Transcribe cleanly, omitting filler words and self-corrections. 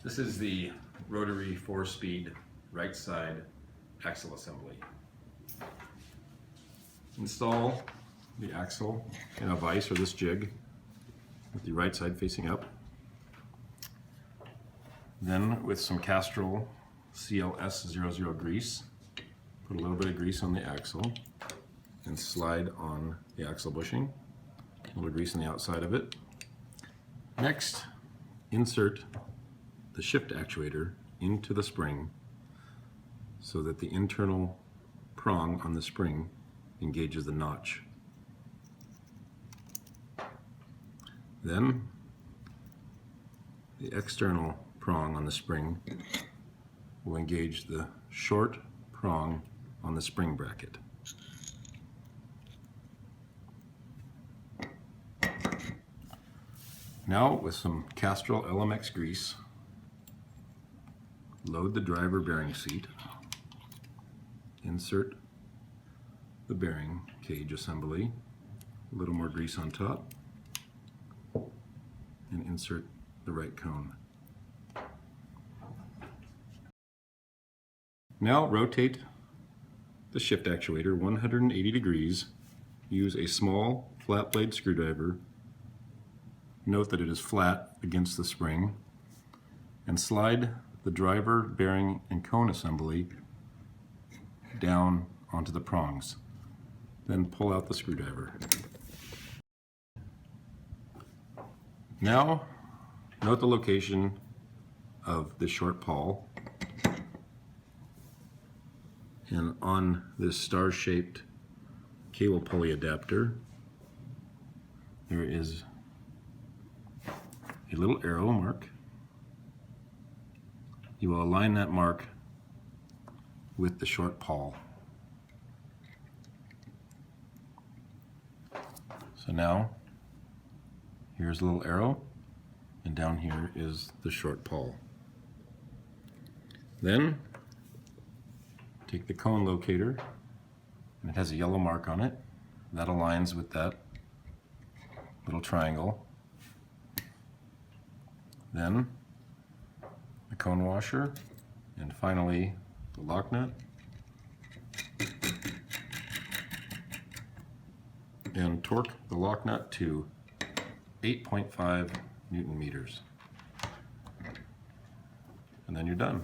This is the rotary 4-speed right side axle assembly. Install the axle in a vise or this jig with the right side facing up. Then with some Castrol CLS00 grease, put a little bit of grease on the axle and slide on the axle bushing. A little grease on the outside of it. Next, insert the shift actuator into the spring so that the internal prong on the spring engages the notch. Then the external prong on the spring will engage the short prong on the spring bracket. Now with some Castrol LMX grease, load the driver bearing seat, insert the bearing cage assembly, a little more grease on top, and insert the right cone. Now rotate the shift actuator 180 degrees. Use a small flat blade screwdriver. Note that it is flat against the spring, and slide the driver bearing and cone assembly down onto the prongs. Then pull out the screwdriver. Now note the location of the short pawl, and on this star-shaped cable pulley adapter there is a little arrow mark. You will align that mark with the short pawl. So now here's a little arrow, and down here is the short pawl. Then take the cone locator, and it has a yellow mark on it. That aligns with that little triangle. Then the cone washer, and finally the lock nut, and torque the lock nut to 8.5 Newton meters, and then you're done.